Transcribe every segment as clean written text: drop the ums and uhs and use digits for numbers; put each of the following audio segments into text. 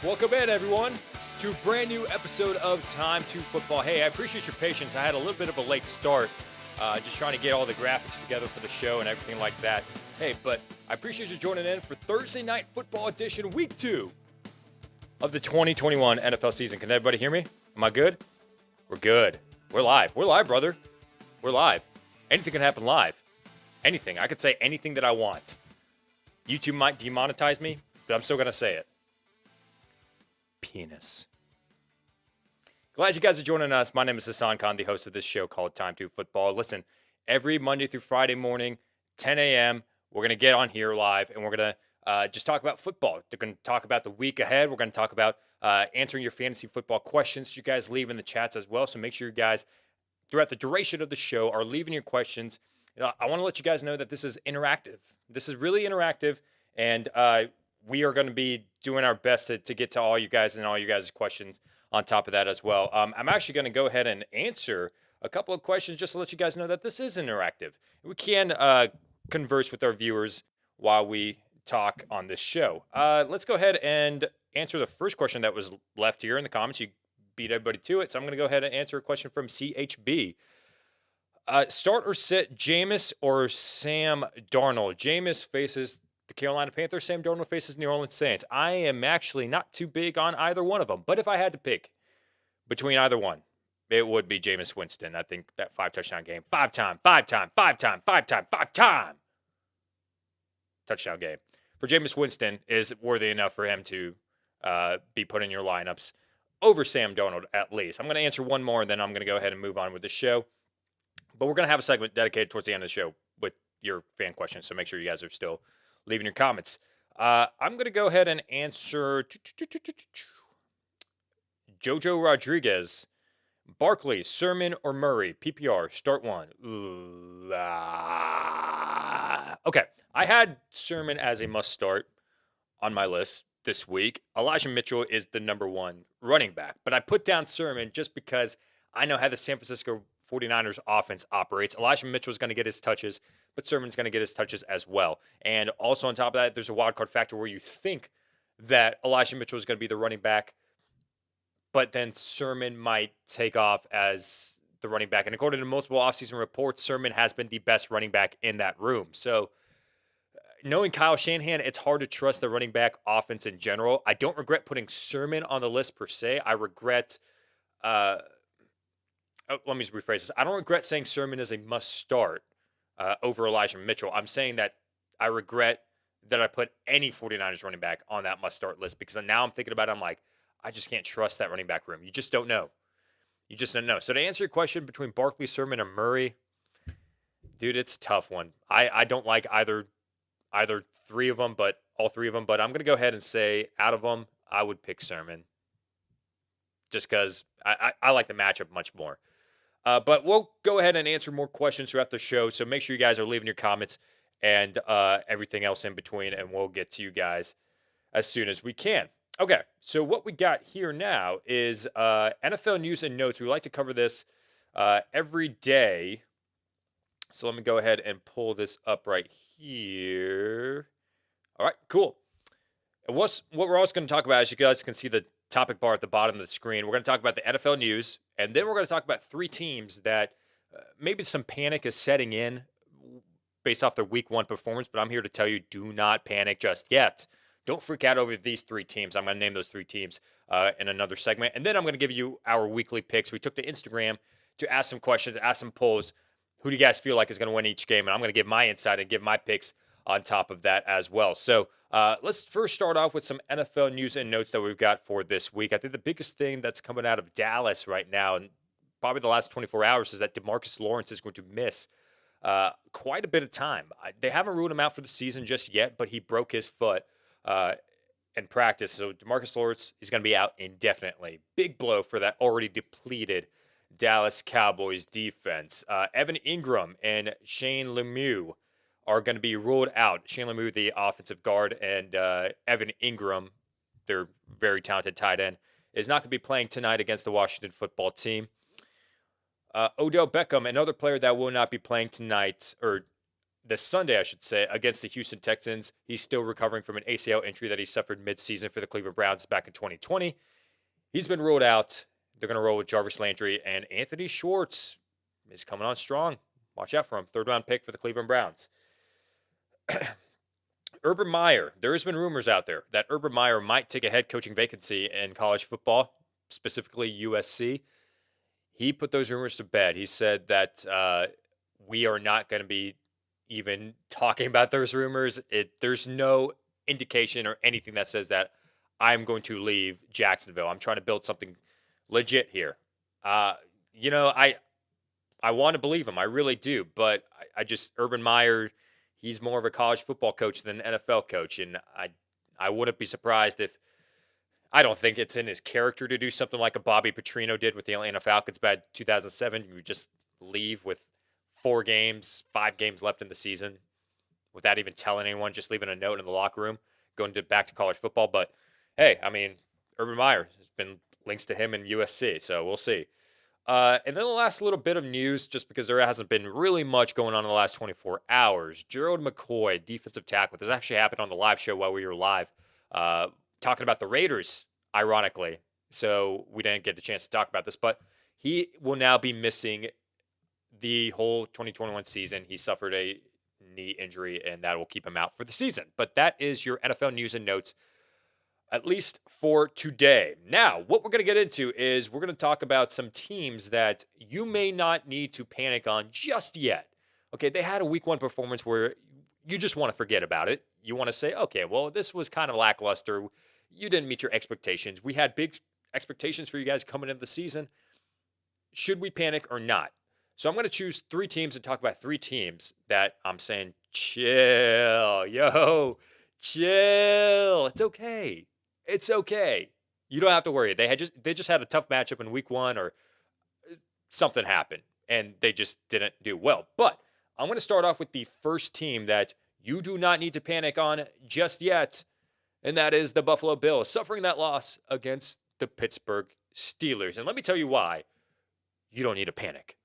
Welcome in, everyone, to a brand new episode of Time2Football. Hey, I appreciate your patience. I had a little bit of a late start, just trying to get all the graphics together for the show and everything like that. Hey, but I appreciate you joining in for Thursday Night Football Edition, Week 2 of the 2021 NFL season. Can everybody hear me? Am I good? We're good. We're live. We're live, brother. We're live. Anything can happen live. Anything. I could say anything that I want. YouTube might demonetize me, but I'm still going to say it. Penis. Glad you guys are joining us. My name is Hassan Khan, the host of this show called Time2Football. Listen, every Monday through Friday morning, 10 a.m., we're going to get on here live, and we're going to just talk about football. They're going to talk about the week ahead. We're going to talk about answering your fantasy football questions you guys leave in the chats as well. So make sure you guys, throughout the duration of the show, are leaving your questions. I want to let you guys know that this is interactive. This is really interactive, and we are going to be doing our best to get to all you guys and all you guys' questions on top of that as well. I'm actually going to go ahead and answer a couple of questions just to let you guys know that this is interactive. We can converse with our viewers while we talk on this show. Let's go ahead and answer the first question that was left here in the comments. You beat everybody to it, so I'm going to go ahead and answer a question from CHB. Start or sit Jameis or Sam Darnold? Jameis faces the Carolina Panthers. Sam Darnold faces New Orleans Saints. I am actually not too big on either one of them, but if I had to pick between either one, it would be Jameis Winston. I think that 5-touchdown game, five-time touchdown game for Jameis Winston is worthy enough for him to be put in your lineups over Sam Darnold at least. I'm going to answer one more, and then I'm going to go ahead and move on with the show. But we're going to have a segment dedicated towards the end of the show with your fan questions, so make sure you guys are still leaving your comments. I'm going to go ahead and answer Jojo Rodriguez. Barkley, Sermon, or Murray? PPR, start one. Okay, I had Sermon as a must-start on my list this week. Elijah Mitchell is the number one running back, but I put down Sermon just because I know how the San Francisco 49ers offense operates. Elijah Mitchell is going to get his touches, but Sermon's going to get his touches as well. And also on top of that, there's a wild card factor where you think that Elijah Mitchell is going to be the running back, but then Sermon might take off as the running back. And according to multiple offseason reports, Sermon has been the best running back in that room. So knowing Kyle Shanahan, it's hard to trust the running back offense in general. I don't regret putting Sermon on the list per se. I regret let me just rephrase this. I don't regret saying Sermon is a must-start over Elijah Mitchell. I'm saying that I regret that I put any 49ers running back on that must-start list because now I'm thinking about it, I'm like, I just can't trust that running back room. You just don't know. You just don't know. So to answer your question between Barkley, Sermon, and Murray, dude, it's a tough one. I don't like either three of them, but all three of them. But I'm going to go ahead and say out of them, I would pick Sermon just because I like the matchup much more. But we'll go ahead and answer more questions throughout the show. So make sure you guys are leaving your comments and everything else in between, and we'll get to you guys as soon as we can. Okay, so what we got here now is NFL news and notes. We like to cover this every day. So let me go ahead and pull this up right here. All right, cool. And what we're also going to talk about, as you guys can see the topic bar at the bottom of the screen, we're going to talk about the NFL news, and then we're going to talk about three teams that maybe some panic is setting in based off their week one performance, but I'm here to tell you, do not panic just yet. Don't freak out over these three teams. I'm going to name those three teams in another segment, and then I'm going to give you our weekly picks. We took to Instagram to ask some questions, ask some polls. Who do you guys feel like is going to win each game? And I'm going to give my insight and give my picks on top of that as well. So let's first start off with some NFL news and notes that we've got for this week. I think the biggest thing that's coming out of Dallas right now, and probably the last 24 hours, is that DeMarcus Lawrence is going to miss quite a bit of time. They haven't ruled him out for the season just yet, but he broke his foot in practice. So DeMarcus Lawrence is going to be out indefinitely. Big blow for that already depleted Dallas Cowboys defense. Evan Ingram and Shane Lemieux are going to be ruled out. Shane Lemieux, the offensive guard, and Evan Ingram, their very talented tight end, is not going to be playing tonight against the Washington football team. Odell Beckham, another player that will not be playing tonight, or this Sunday, I should say, against the Houston Texans. He's still recovering from an ACL injury that he suffered midseason for the Cleveland Browns back in 2020. He's been ruled out. They're going to roll with Jarvis Landry, and Anthony Schwartz is coming on strong. Watch out for him. Third round pick for the Cleveland Browns. Urban Meyer. There has been rumors out there that Urban Meyer might take a head coaching vacancy in college football, specifically USC. He put those rumors to bed. He said that we are not going to be even talking about those rumors. There's no indication or anything that says that I'm going to leave Jacksonville. I'm trying to build something legit here. Uh, I want to believe him. I really do. But I just, Urban Meyer, he's more of a college football coach than an NFL coach. And I wouldn't be surprised if, I don't think it's in his character to do something like a Bobby Petrino did with the Atlanta Falcons back in 2007. You just leave with 5 games left in the season without even telling anyone, just leaving a note in the locker room, going back to college football. But hey, I mean, Urban Meyer has been links to him in USC, so we'll see. And then the last little bit of news, just because there hasn't been really much going on in the last 24 hours. Gerald McCoy, defensive tackle. This actually happened on the live show while we were live, talking about the Raiders, ironically. So we didn't get a chance to talk about this, but he will now be missing the whole 2021 season. He suffered a knee injury, and that will keep him out for the season. But that is your NFL news and notes, at least for today. Now, what we're going to get into is we're going to talk about some teams that you may not need to panic on just yet. Okay, they had a week 1 performance where you just want to forget about it. You want to say, okay, well, this was kind of lackluster. You didn't meet your expectations. We had big expectations for you guys coming into the season. Should we panic or not? So I'm going to choose 3 teams and talk about 3 teams that I'm saying, chill, chill. It's okay. It's okay. You don't have to worry. They just had a tough matchup in week 1, or something happened and they just didn't do well. But I'm going to start off with the first team that you do not need to panic on just yet, and that is the Buffalo Bills, suffering that loss against the Pittsburgh Steelers. And let me tell you why you don't need to panic.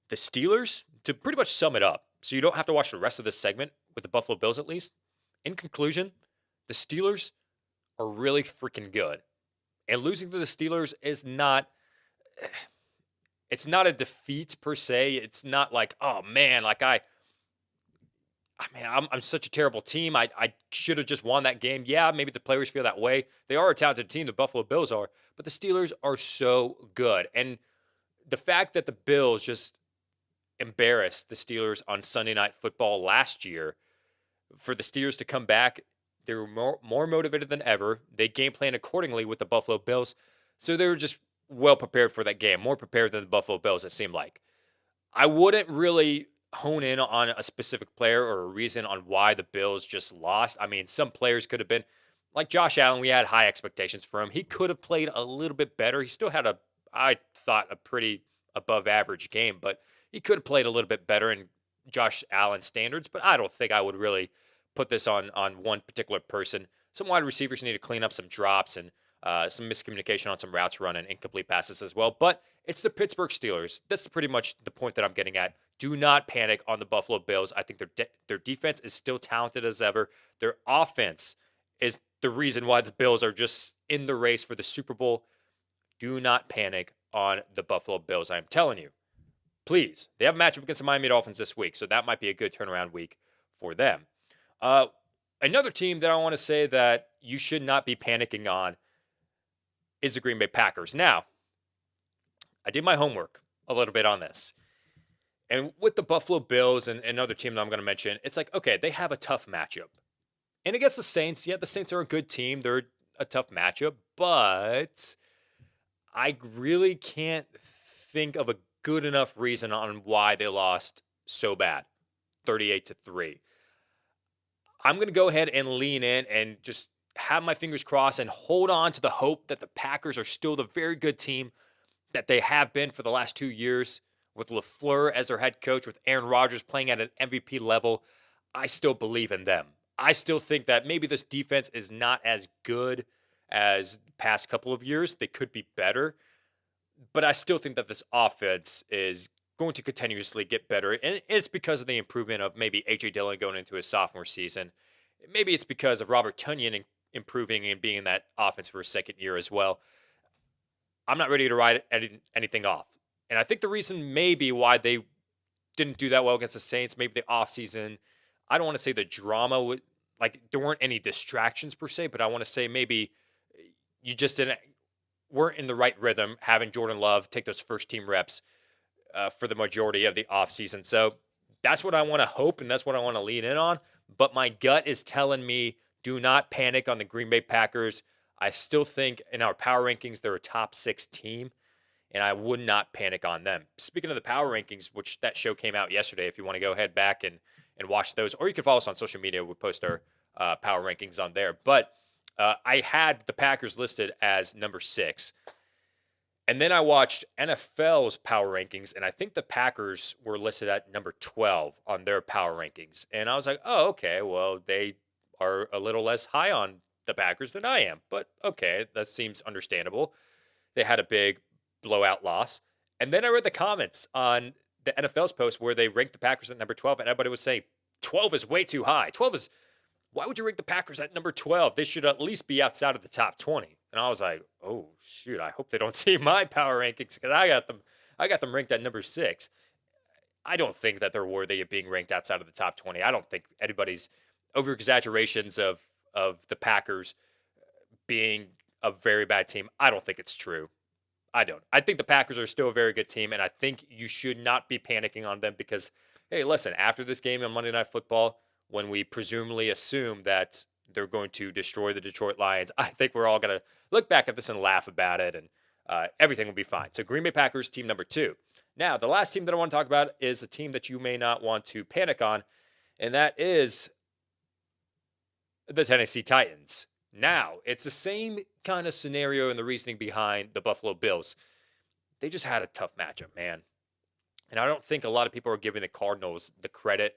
The Steelers, to pretty much sum it up, so you don't have to watch the rest of this segment with the Buffalo Bills at least. In conclusion, the Steelers are really freaking good. And losing to the Steelers is not, it's not a defeat per se. It's not like, oh man, like I'm such a terrible team. I should have just won that game. Yeah, maybe the players feel that way. They are a talented team, the Buffalo Bills are, but the Steelers are so good. And the fact that the Bills just embarrassed the Steelers on Sunday Night Football last year, for the Steelers to come back, they were more motivated than ever. They game planned accordingly with the Buffalo Bills. So they were just well prepared for that game, more prepared than the Buffalo Bills, it seemed like. I wouldn't really hone in on a specific player or a reason on why the Bills just lost. I mean, some players could have been, like Josh Allen, we had high expectations for him. He could have played a little bit better. He still had I thought, a pretty above average game, but he could have played a little bit better in Josh Allen standards. But I don't think I would really put this on one particular person. Some wide receivers need to clean up some drops and some miscommunication on some routes run and incomplete passes as well. But it's the Pittsburgh Steelers. That's pretty much the point that I'm getting at. Do not panic on the Buffalo Bills. I think their defense is still talented as ever. Their offense is the reason why the Bills are just in the race for the Super Bowl. Do not panic on the Buffalo Bills. I'm telling you, please. They have a matchup against the Miami Dolphins this week, so that might be a good turnaround week for them. Another team that I want to say that you should not be panicking on is the Green Bay Packers. Now, I did my homework a little bit on this. And with the Buffalo Bills and another team that I'm going to mention, it's like, okay, they have a tough matchup. And against the Saints, yeah, the Saints are a good team. They're a tough matchup, but I really can't think of a good enough reason on why they lost so bad, 38-3. I'm going to go ahead and lean in and just have my fingers crossed and hold on to the hope that the Packers are still the very good team that they have been for the last 2 years, with LaFleur as their head coach, with Aaron Rodgers playing at an MVP level. I still believe in them. I still think that maybe this defense is not as good as the past couple of years. They could be better. But I still think that this offense is going to continuously get better. And it's because of the improvement of maybe A.J. Dillon going into his sophomore season. Maybe it's because of Robert Tunyon improving and being in that offense for a second year as well. I'm not ready to write anything off. And I think the reason maybe why they didn't do that well against the Saints, maybe the offseason, I don't want to say the drama would, like, there weren't any distractions per se, but I want to say maybe you just weren't in the right rhythm having Jordan Love take those first team reps for the majority of the offseason. So that's what I want to hope, and that's what I want to lean in on. But my gut is telling me do not panic on the Green Bay Packers. I still think in our power rankings, they're a top 6 team, and I would not panic on them. Speaking of the power rankings, which that show came out yesterday, if you want to go ahead back and watch those, or you can follow us on social media. We post our power rankings on there. But I had the Packers listed as number 6. And then I watched NFL's power rankings, and I think the Packers were listed at number 12 on their power rankings. And I was like, oh, okay, well, they are a little less high on the Packers than I am. But okay, that seems understandable. They had a big blowout loss. And then I read the comments on the NFL's post where they ranked the Packers at number 12, and everybody was saying 12 is way too high. 12 is, why would you rank the Packers at number 12? They should at least be outside of the top 20. And I was like, oh shoot, I hope they don't see my power rankings because I got them ranked at number 6. I don't think that they're worthy of being ranked outside of the top 20. I don't think anybody's over exaggerations of the Packers being a very bad team. I don't think it's true. I don't. I think the Packers are still a very good team, and I think you should not be panicking on them because, hey, listen, after this game on Monday Night Football, when we presumably assume that they're going to destroy the Detroit Lions, I think we're all going to look back at this and laugh about it, and everything will be fine. So Green Bay Packers, team number 2. Now, the last team that I want to talk about is a team that you may not want to panic on, and that is the Tennessee Titans. Now, it's the same kind of scenario and the reasoning behind the Buffalo Bills. They just had a tough matchup, man. And I don't think a lot of people are giving the Cardinals the credit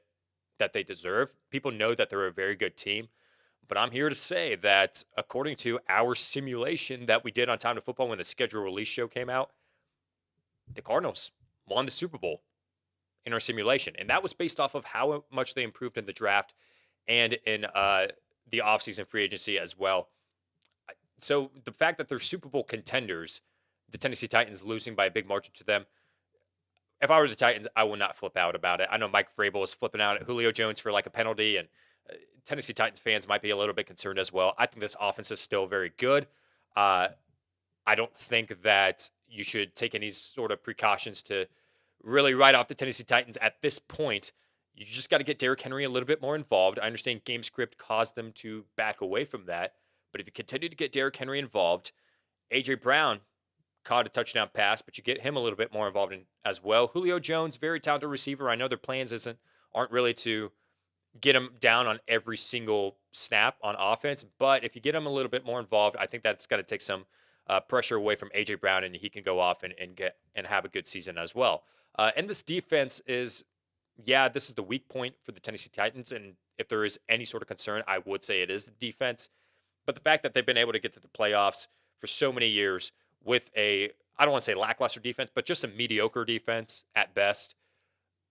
that they deserve. People know that they're a very good team. But I'm here to say that according to our simulation that we did on Time to Football when the schedule release show came out, the Cardinals won the Super Bowl in our simulation. And that was based off of how much they improved in the draft and in the offseason free agency as well. So the fact that they're Super Bowl contenders, the Tennessee Titans losing by a big margin to them, if I were the Titans, I would not flip out about it. I know Mike Vrabel is flipping out at Julio Jones for like a penalty, and Tennessee Titans fans might be a little bit concerned as well. I think this offense is still very good. I don't think that you should take any sort of precautions to really write off the Tennessee Titans at this point. You just got to get Derrick Henry a little bit more involved. I understand game script caused them to back away from that. But if you continue to get Derrick Henry involved, A.J. Brown caught a touchdown pass, but you get him a little bit more involved in as well. Julio Jones, very talented receiver. I know their plans aren't really to get him down on every single snap on offense, but if you get him a little bit more involved, I think that's going to take some pressure away from A.J. Brown, and he can go off and have a good season as well. And this defense is, this is the weak point for the Tennessee Titans, and if there is any sort of concern, I would say it is the defense. But the fact that they've been able to get to the playoffs for so many years with I don't want to say lackluster defense, but just a mediocre defense at best,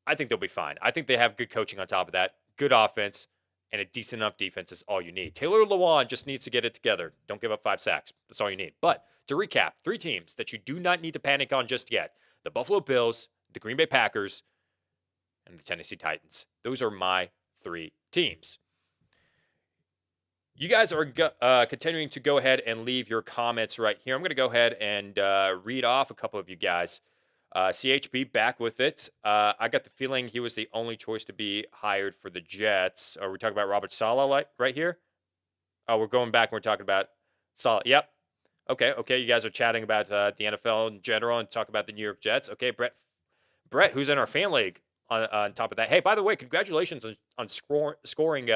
I think they'll be fine. I think they have good coaching on top of that, good offense, and a decent enough defense is all you need. Taylor Lewan just needs to get it together. Don't give up 5 sacks. That's all you need. But to recap, 3 teams that you do not need to panic on just yet: the Buffalo Bills, the Green Bay Packers, and the Tennessee Titans. Those are my 3 teams. You guys are continuing to go ahead and leave your comments right here. I'm going to go ahead and read off a couple of you guys. CHB back with it. I got the feeling he was the only choice to be hired for the Jets. Are we talking about Robert Saleh right here? Oh, we're going back and we're talking about Saleh. Yep. Okay. You guys are chatting about the NFL in general and talk about the New York Jets. Okay, Brett, who's in our fan league on top of that. Hey, by the way, congratulations on scoring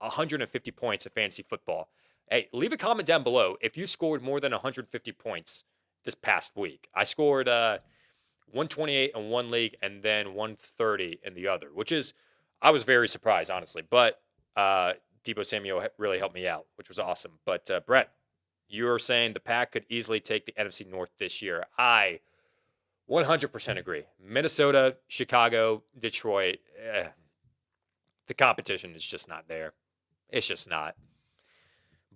150 points in fantasy football. Hey, leave a comment down below if you scored more than 150 points this past week. I scored 128 in one league and then 130 in the other, I was very surprised, honestly. But Deebo Samuel really helped me out, which was awesome. But Brett, you were saying the Pack could easily take the NFC North this year. I 100% agree. Minnesota, Chicago, Detroit, the competition is just not there. It's just not.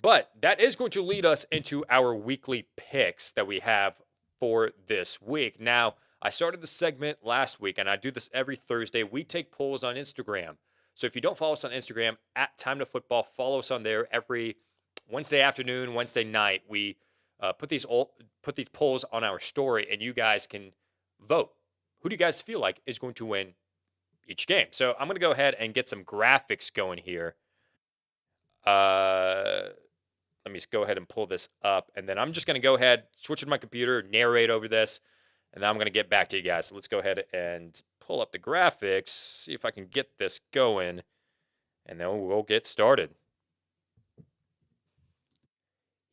But that is going to lead us into our weekly picks that we have for this week. Now, I started the segment last week, and I do this every Thursday. We take polls on Instagram. So if you don't follow us on Instagram, at Time2Football, follow us on there every Wednesday afternoon, Wednesday night. We put these polls on our story, and you guys can vote. Who do you guys feel like is going to win each game? So I'm going to go ahead and get some graphics going here. Let me just go ahead and pull this up, and then I'm just going to go ahead, switch to my computer, narrate over this, and then I'm going to get back to you guys. So let's go ahead and pull up the graphics, see if I can get this going, and then we'll get started.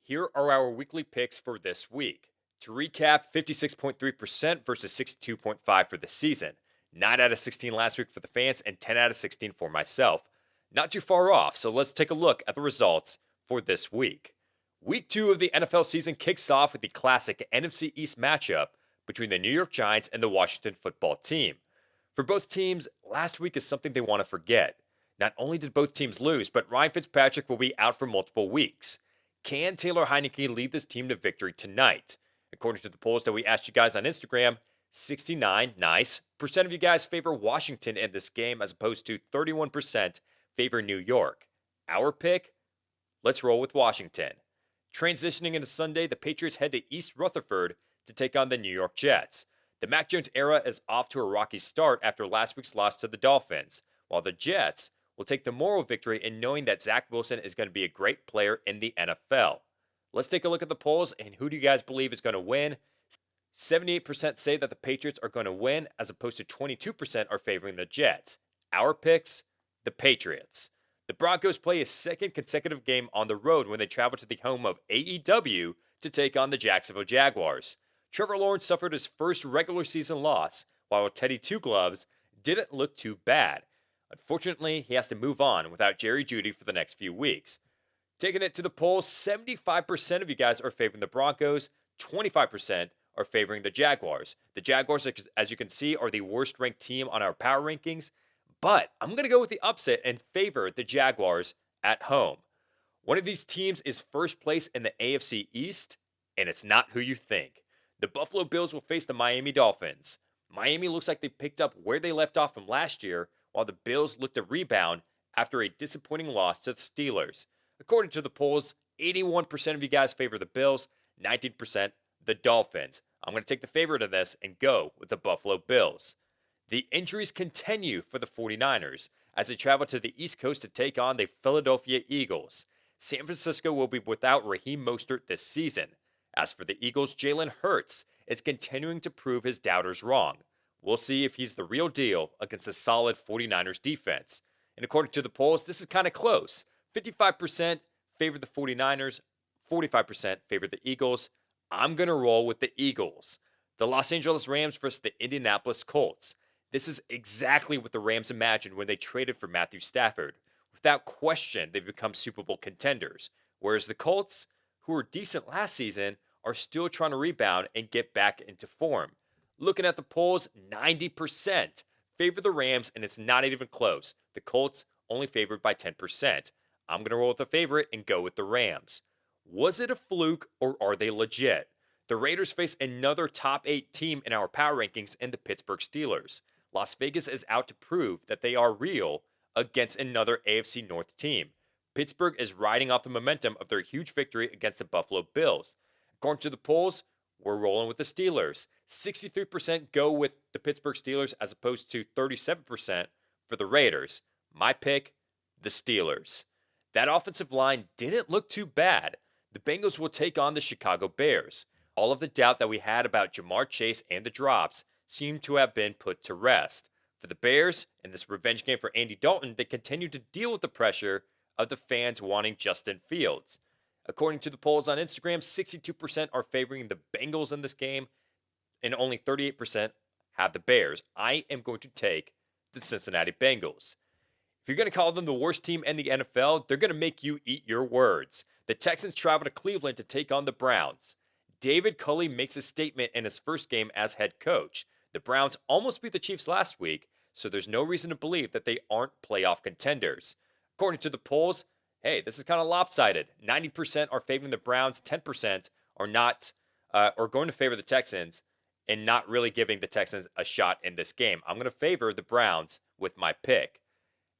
Here are our weekly picks for this week. To recap, 56.3% versus 62.5% for the season. 9 out of 16 last week for the fans, and 10 out of 16 for myself. Not too far off, so let's take a look at the results for this week. Week 2 of the NFL season kicks off with the classic NFC East matchup between the New York Giants and the Washington football team. For both teams, last week is something they want to forget. Not only did both teams lose, but Ryan Fitzpatrick will be out for multiple weeks. Can Taylor Heineke lead this team to victory tonight? According to the polls that we asked you guys on Instagram, 69% of you guys favor Washington in this game, as opposed to 31% favor New York. Our pick? Let's roll with Washington. Transitioning into Sunday, the Patriots head to East Rutherford to take on the New York Jets. The Mac Jones era is off to a rocky start after last week's loss to the Dolphins, while the Jets will take the moral victory in knowing that Zach Wilson is going to be a great player in the NFL. Let's take a look at the polls, and who do you guys believe is going to win? 78% say that the Patriots are going to win, as opposed to 22% are favoring the Jets. Our picks? The Patriots. The Broncos play a second consecutive game on the road when they travel to the home of AEW to take on the Jacksonville Jaguars. Trevor Lawrence suffered his first regular season loss, while Teddy Two Gloves didn't look too bad. Unfortunately, he has to move on without Jerry Jeudy for the next few weeks. Taking it to the polls, 75% of you guys are favoring the Broncos, 25% are favoring the Jaguars. The Jaguars, as you can see, are the worst ranked team on our power rankings. But I'm going to go with the upset and favor the Jaguars at home. One of these teams is first place in the AFC East, and it's not who you think. The Buffalo Bills will face the Miami Dolphins. Miami looks like they picked up where they left off from last year, while the Bills look to rebound after a disappointing loss to the Steelers. According to the polls, 81% of you guys favor the Bills, 19% the Dolphins. I'm going to take the favorite in this and go with the Buffalo Bills. The injuries continue for the 49ers as they travel to the East Coast to take on the Philadelphia Eagles. San Francisco will be without Raheem Mostert this season. As for the Eagles, Jalen Hurts is continuing to prove his doubters wrong. We'll see if he's the real deal against a solid 49ers defense. And according to the polls, this is kind of close. 55% favor the 49ers, 45% favor the Eagles. I'm going to roll with the Eagles. The Los Angeles Rams versus the Indianapolis Colts. This is exactly what the Rams imagined when they traded for Matthew Stafford. Without question, they've become Super Bowl contenders. Whereas the Colts, who were decent last season, are still trying to rebound and get back into form. Looking at the polls, 90% favor the Rams, and it's not even close. The Colts only favored by 10%. I'm going to roll with the favorite and go with the Rams. Was it a fluke, or are they legit? The Raiders face another top 8 team in our power rankings in the Pittsburgh Steelers. Las Vegas is out to prove that they are real against another AFC North team. Pittsburgh is riding off the momentum of their huge victory against the Buffalo Bills. According to the polls, we're rolling with the Steelers. 63% go with the Pittsburgh Steelers as opposed to 37% for the Raiders. My pick, the Steelers. That offensive line didn't look too bad. The Bengals will take on the Chicago Bears. All of the doubt that we had about Jamar Chase and the drops seem to have been put to rest. For the Bears, in this revenge game for Andy Dalton, they continue to deal with the pressure of the fans wanting Justin Fields. According to the polls on Instagram, 62% are favoring the Bengals in this game, and only 38% have the Bears. I am going to take the Cincinnati Bengals. If you're going to call them the worst team in the NFL, they're going to make you eat your words. The Texans travel to Cleveland to take on the Browns. David Culley makes a statement in his first game as head coach. The Browns almost beat the Chiefs last week, so there's no reason to believe that they aren't playoff contenders. According to the polls, hey, this is kind of lopsided. 90% are favoring the Browns, 10% are not, or going to favor the Texans, and not really giving the Texans a shot in this game. I'm going to favor the Browns with my pick.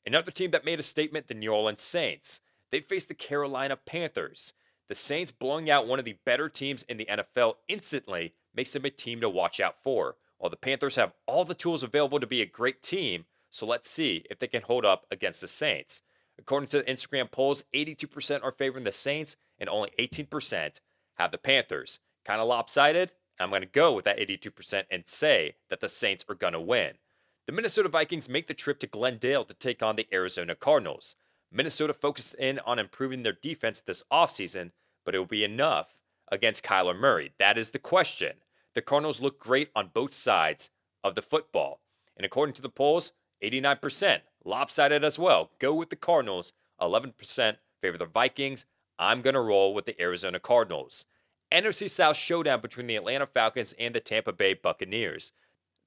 Another team that made a statement, the New Orleans Saints. They faced the Carolina Panthers. The Saints blowing out one of the better teams in the NFL instantly makes them a team to watch out for. While the Panthers have all the tools available to be a great team, so let's see if they can hold up against the Saints. According to the Instagram polls, 82% are favoring the Saints and only 18% have the Panthers. Kind of lopsided. I'm going to go with that 82% and say that the Saints are going to win. The Minnesota Vikings make the trip to Glendale to take on the Arizona Cardinals. Minnesota focused in on improving their defense this offseason, but it will be enough against Kyler Murray. That is the question. The Cardinals look great on both sides of the football. And according to the polls, 89%, lopsided as well. Go with the Cardinals. 11% favor the Vikings. I'm going to roll with the Arizona Cardinals. NFC South showdown between the Atlanta Falcons and the Tampa Bay Buccaneers.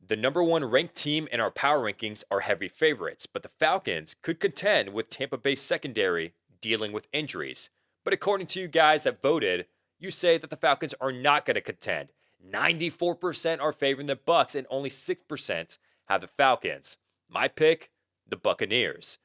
The number one ranked team in our power rankings are heavy favorites, but the Falcons could contend with Tampa Bay's secondary dealing with injuries. But according to you guys that voted, you say that the Falcons are not going to contend. 94% are favoring the Bucs and only 6% have the Falcons. My pick, the Buccaneers.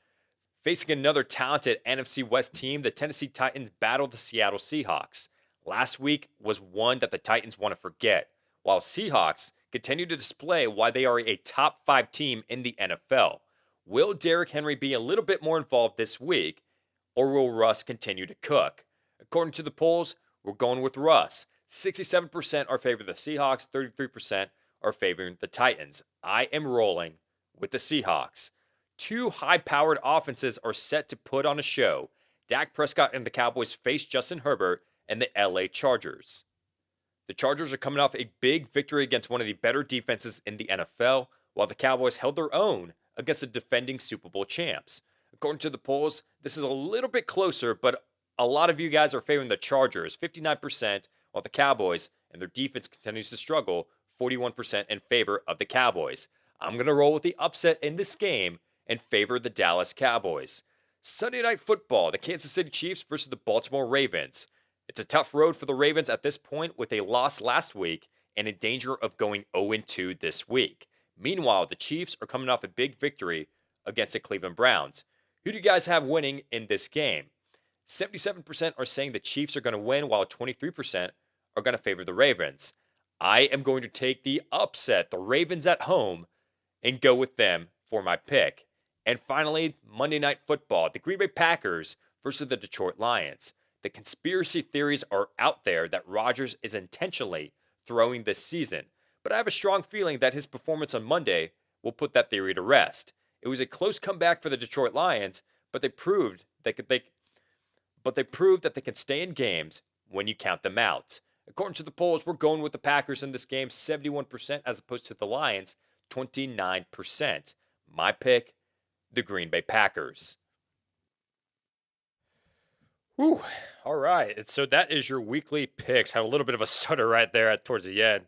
Facing another talented NFC West team, the Tennessee Titans battled the Seattle Seahawks. Last week was one that the Titans want to forget, while Seahawks continue to display why they are a top 5 team in the NFL. Will Derrick Henry be a little bit more involved this week, or will Russ continue to cook? According to the polls, we're going with Russ. 67% are favoring the Seahawks, 33% are favoring the Titans. I am rolling with the Seahawks. Two high-powered offenses are set to put on a show. Dak Prescott and the Cowboys face Justin Herbert and the LA Chargers. The Chargers are coming off a big victory against one of the better defenses in the NFL, while the Cowboys held their own against the defending Super Bowl champs. According to the polls, this is a little bit closer, but a lot of you guys are favoring the Chargers, 59%, while the Cowboys and their defense continues to struggle, 41% in favor of the Cowboys. I'm going to roll with the upset in this game and favor the Dallas Cowboys. Sunday Night Football, the Kansas City Chiefs versus the Baltimore Ravens. It's a tough road for the Ravens at this point with a loss last week and in danger of going 0-2 this week. Meanwhile, the Chiefs are coming off a big victory against the Cleveland Browns. Who do you guys have winning in this game? 77% are saying the Chiefs are going to win, while 23% are going to favor the Ravens. I am going to take the upset, the Ravens at home, and go with them for my pick. And finally, Monday Night Football, the Green Bay Packers versus the Detroit Lions. The conspiracy theories are out there that Rodgers is intentionally throwing this season, but I have a strong feeling that his performance on Monday will put that theory to rest. It was a close comeback for the Detroit Lions, but they proved that they can stay in games when you count them out. According to the polls, we're going with the Packers in this game, 71% as opposed to the Lions, 29%. My pick, the Green Bay Packers. Whew. All right. So that is your weekly picks. Had a little bit of a stutter right there towards the end.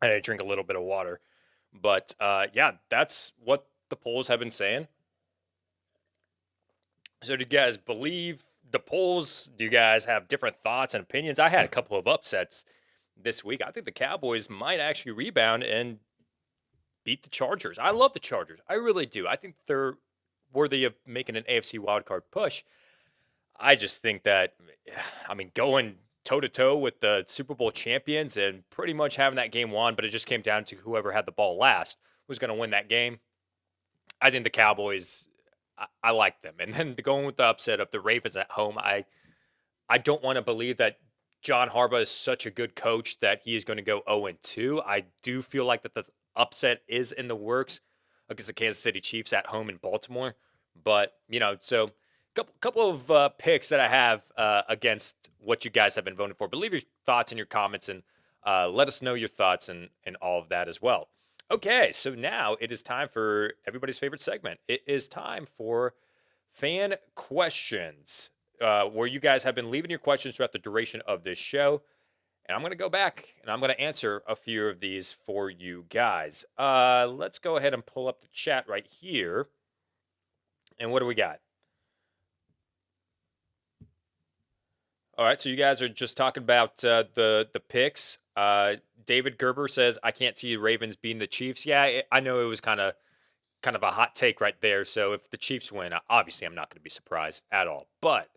I had to drink a little bit of water. But yeah, that's what the polls have been saying. So do you guys believe the polls? Do you guys have different thoughts and opinions? I had a couple of upsets this week. I think the Cowboys might actually rebound and beat the Chargers. I love the Chargers. I really do. I think they're worthy of making an AFC wildcard push. I just think that, going toe-to-toe with the Super Bowl champions and pretty much having that game won, but it just came down to whoever had the ball last was going to win that game. I think the Cowboys, I like them. And then going with the upset of the Ravens at home, I don't want to believe that John Harbaugh is such a good coach that he is going to go 0-2. I do feel like that the upset is in the works against the Kansas City Chiefs at home in Baltimore. But, so couple of picks that I have against what you guys have been voting for. But leave your thoughts in your comments and let us know your thoughts and all of that as well. Okay, so now it is time for everybody's favorite segment. It is time for fan questions, where you guys have been leaving your questions throughout the duration of this show. And I'm going to go back and I'm going to answer a few of these for you guys. Let's go ahead and pull up the chat right here. And what do we got? All right, so you guys are just talking about the picks. David Gerber says I can't see the Ravens beating the Chiefs. Yeah, I know it was kind of a hot take right there. So if the Chiefs win, obviously I'm not going to be surprised at all. But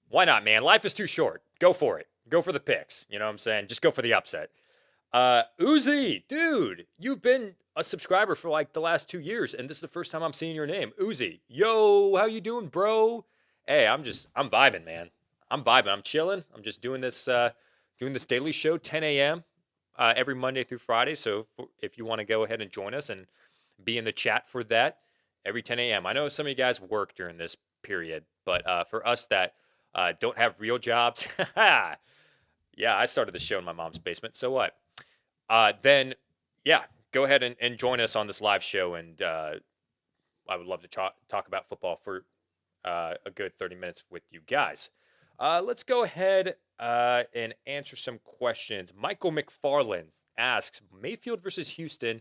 why not, man? Life is too short. Go for it. Go for the picks. You know what I'm saying? Just go for the upset. Uzi, dude, you've been a subscriber for like the last 2 years, and this is the first time I'm seeing your name. Uzi, yo, how you doing, bro? Hey, I'm vibing, man. I'm vibing. I'm chilling. I'm just doing this daily show, 10 a.m. Every Monday through Friday. So if you want to go ahead and join us and be in the chat for that every 10 a.m. I know some of you guys work during this period, but for us that don't have real jobs, yeah, I started the show in my mom's basement. So what? Then, yeah, go ahead and join us on this live show. And I would love to talk about football for a good 30 minutes with you guys. Let's go ahead and answer some questions. Michael McFarland asks Mayfield versus Houston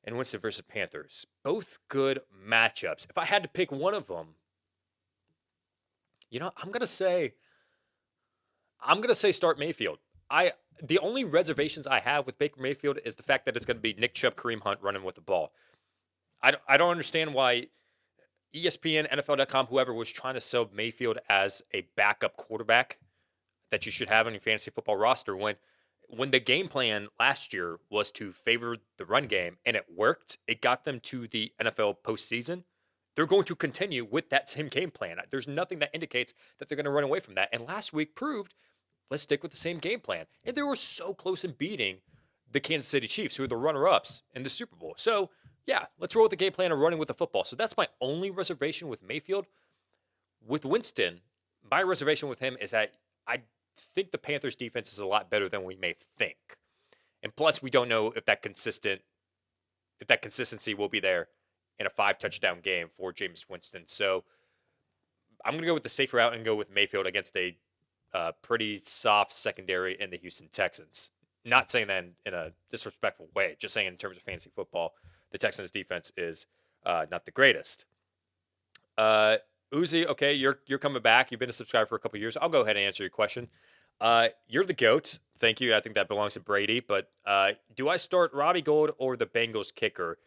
and Winston versus Panthers. Both good matchups. If I had to pick one of them, I'm gonna say start Mayfield. The only reservations I have with Baker Mayfield is the fact that it's going to be Nick Chubb, Kareem Hunt running with the ball. I don't understand why ESPN, NFL.com, whoever was trying to sell Mayfield as a backup quarterback that you should have on your fantasy football roster when the game plan last year was to favor the run game and it worked. It got them to the NFL postseason. They're going to continue with that same game plan. There's nothing that indicates that they're going to run away from that. And last week proved, let's stick with the same game plan. And they were so close in beating the Kansas City Chiefs, who are the runner-ups in the Super Bowl. So, yeah, let's roll with the game plan of running with the football. So that's my only reservation with Mayfield. With Winston, my reservation with him is that I think the Panthers defense is a lot better than we may think. And plus, we don't know if that consistency will be there in a 5-touchdown game for Jameis Winston. So I'm going to go with the safe route and go with Mayfield against a pretty soft secondary in the Houston Texans. Not saying that in a disrespectful way, just saying in terms of fantasy football, the Texans defense is not the greatest. Uzi, okay, you're coming back. You've been a subscriber for a couple of years. I'll go ahead and answer your question. You're the GOAT. Thank you. I think that belongs to Brady. But do I start Robbie Gould or the Bengals kicker?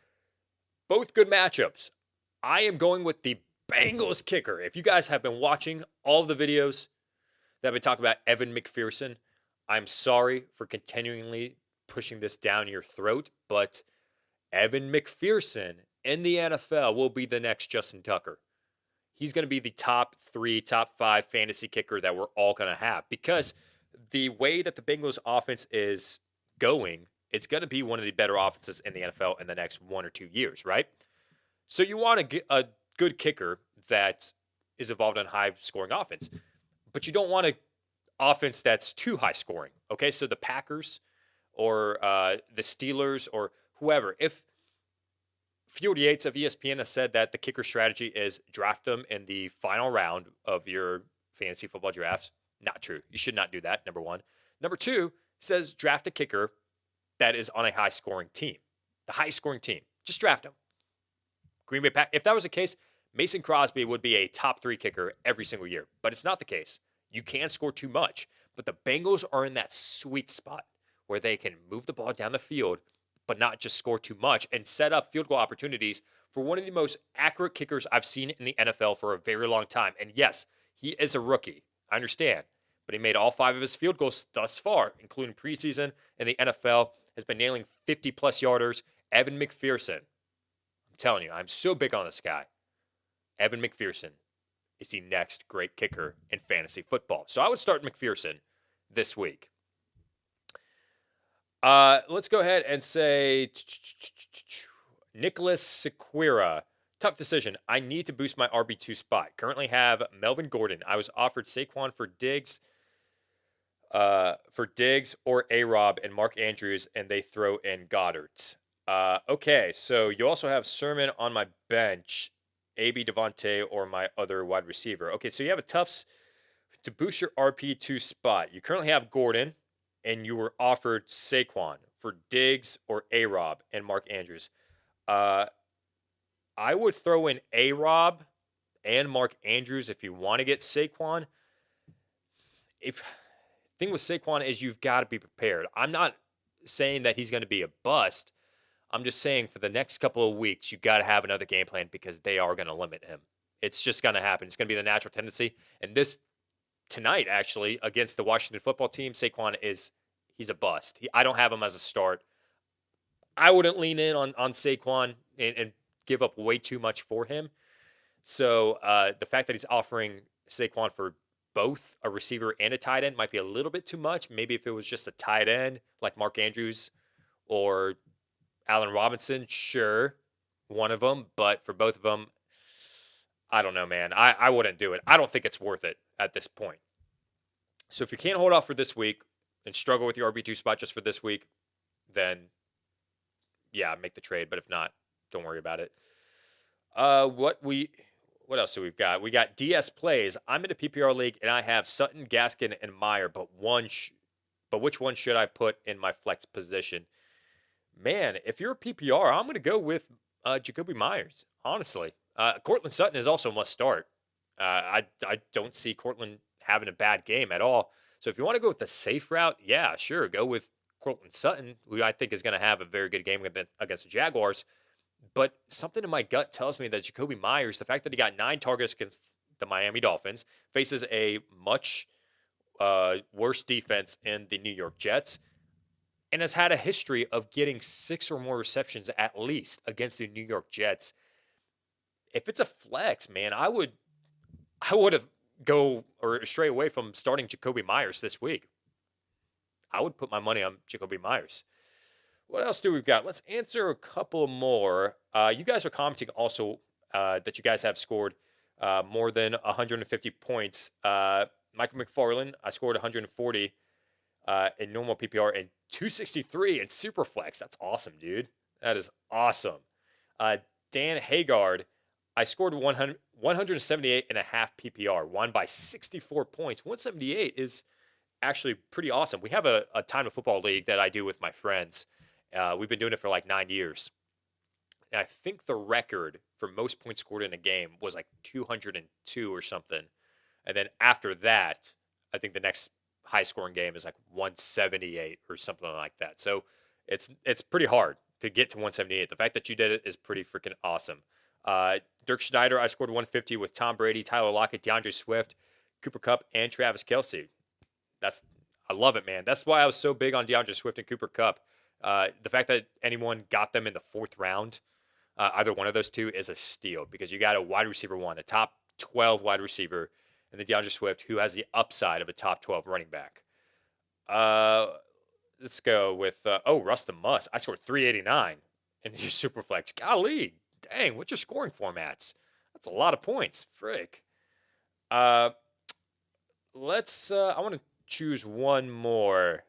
Both good matchups. I am going with the Bengals kicker. If you guys have been watching all of the videos that we talk about Evan McPherson, I'm sorry for continually pushing this down your throat, but Evan McPherson in the NFL will be the next Justin Tucker. He's going to be the top 3, top 5 fantasy kicker that we're all going to have because the way that the Bengals offense is going, it's going to be one of the better offenses in the NFL in the next 1 or 2 years, right? So you want a good kicker that is involved in high scoring offense, but you don't want an offense that's too high scoring. Okay, so the Packers or the Steelers or whoever, if Field Yates of ESPN has said that the kicker strategy is draft them in the final round of your fantasy football drafts. Not true. You should not do that, number one. Number two, says draft a kicker that is on a high-scoring team. The high-scoring team. Just draft them. Green Bay Pack. If that was the case, Mason Crosby would be a top 3 kicker every single year. But it's not the case. You can't score too much. But the Bengals are in that sweet spot where they can move the ball down the field but not just score too much and set up field goal opportunities for one of the most accurate kickers I've seen in the NFL for a very long time. And yes, he is a rookie. I understand. But he made all 5 of his field goals thus far, including preseason and the NFL, has been nailing 50-plus yarders. Evan McPherson. I'm telling you, I'm so big on this guy. Evan McPherson is the next great kicker in fantasy football. So I would start McPherson this week. Let's go ahead and say Nicholas Sequeira. Tough decision. I need to boost my RB2 spot. Currently have Melvin Gordon. I was offered Saquon for Diggs or A-Rob and Mark Andrews, and they throw in Goddard. Okay, so you also have Sermon on my bench, AB Devontae, or my other wide receiver. Okay, so you have a tough to boost your RP2 spot. You currently have Gordon. and you were offered Saquon for Diggs or A-Rob and Mark Andrews, uh, I would throw in A-Rob and Mark Andrews if you want to get Saquon. If thing with Saquon is you've got to be prepared. I'm not saying that he's going to be a bust. I'm just saying for the next couple of weeks, you got to have another game plan because they are going to limit him. It's just going to happen. It's going to be the natural tendency. And this tonight, actually, against the Washington football team, Saquon he's a bust. I don't have him as a start. I wouldn't lean in on Saquon and give up way too much for him. So the fact that he's offering Saquon for both a receiver and a tight end might be a little bit too much. Maybe if it was just a tight end like Mark Andrews or Allen Robinson, sure, one of them. But for both of them, I don't know, man. I wouldn't do it. I don't think it's worth it at this point. So if you can't hold off for this week and struggle with your RB2 spot just for this week, then yeah, make the trade. But if not, don't worry about it. What else do we've got? We got DS plays. I'm in a PPR league and I have Sutton, Gaskin, and Meyer, but which one should I put in my flex position? Man, if you're a PPR, I'm going to go with Jacoby Myers, honestly. Cortland Sutton is also a must start. I don't see Cortland having a bad game at all. So if you want to go with the safe route, yeah, sure, go with Cortland Sutton, who I think is going to have a very good game against the Jaguars. But something in my gut tells me that Jacoby Myers, the fact that he got 9 targets against the Miami Dolphins, faces a much worse defense in the New York Jets, and has had a history of getting 6 or more receptions at least against the New York Jets. If it's a flex, man, I would have go or stray away from starting Jacoby Myers this week. I would put my money on Jacoby Myers. What else do we've got? Let's answer a couple more. You guys are commenting also that you guys have scored more than 150 points. Michael McFarland, I scored 140 in normal PPR and 263 in Superflex. That's awesome, dude. That is awesome. Dan Haggard, I scored 178 and a half PPR, won by 64 points. 178 is actually pretty awesome. We have a Time2Football league that I do with my friends. We've been doing it for like 9 years. And I think the record for most points scored in a game was like 202 or something. And then after that, I think the next high scoring game is like 178 or something like that. So it's pretty hard to get to 178. The fact that you did it is pretty freaking awesome. Dirk Schneider, I scored 150 with Tom Brady, Tyler Lockett, DeAndre Swift, Cooper Kupp, and Travis Kelce. I love it, man. That's why I was so big on DeAndre Swift and Cooper Kupp. The fact that anyone got them in the 4th round, either one of those two, is a steal because you got a wide receiver one, a top 12 wide receiver, and then DeAndre Swift, who has the upside of a top 12 running back. Let's go with, Russ the Muss. I scored 389 in your Superflex. Golly, dang, what's your scoring formats? That's a lot of points. Frick. I want to choose one more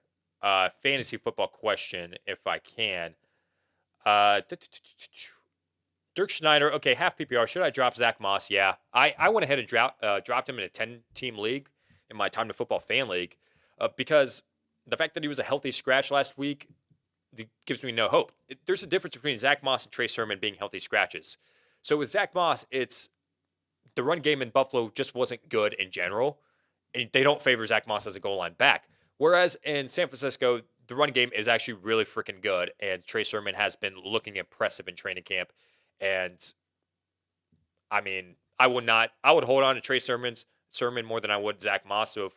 fantasy football question if I can. Dirk Schneider, okay, half PPR. Should I drop Zach Moss? Yeah. I went ahead and dropped him in a 10-team league in my Time2Football fan league because the fact that he was a healthy scratch last week gives me no hope. There's a difference between Zach Moss and Trey Sermon being healthy scratches. So with Zach Moss, it's the run game in Buffalo just wasn't good in general, and they don't favor Zach Moss as a goal line back. Whereas in San Francisco, the run game is actually really freaking good, and Trey Sermon has been looking impressive in training camp. And I mean, I would hold on to Trey Sermon more than I would Zach Moss. So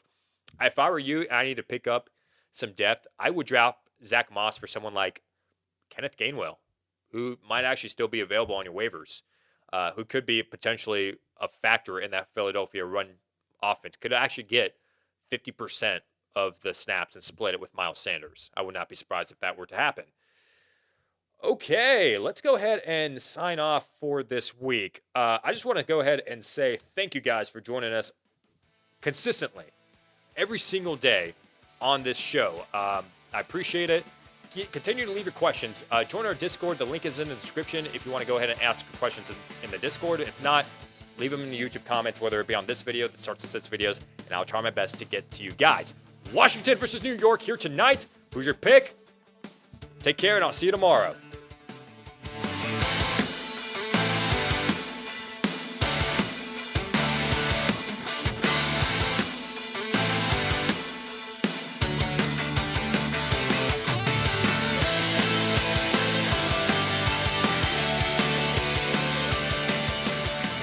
if I were you, and I need to pick up some depth, I would drop Zach Moss for someone like Kenneth Gainwell, who might actually still be available on your waivers, who could be potentially a factor in that Philadelphia run offense. Could actually get 50% of the snaps and split it with Miles Sanders. I would not be surprised if that were to happen. Okay, let's go ahead and sign off for this week. I just want to go ahead and say thank you guys for joining us consistently every single day on this show. I appreciate it. Continue to leave your questions. Join our Discord. The link is in the description if you want to go ahead and ask questions in the Discord. If not, leave them in the YouTube comments, whether it be on this video, the Starts and Sits videos, and I'll try my best to get to you guys. Washington versus New York here tonight. Who's your pick? Take care, and I'll see you tomorrow.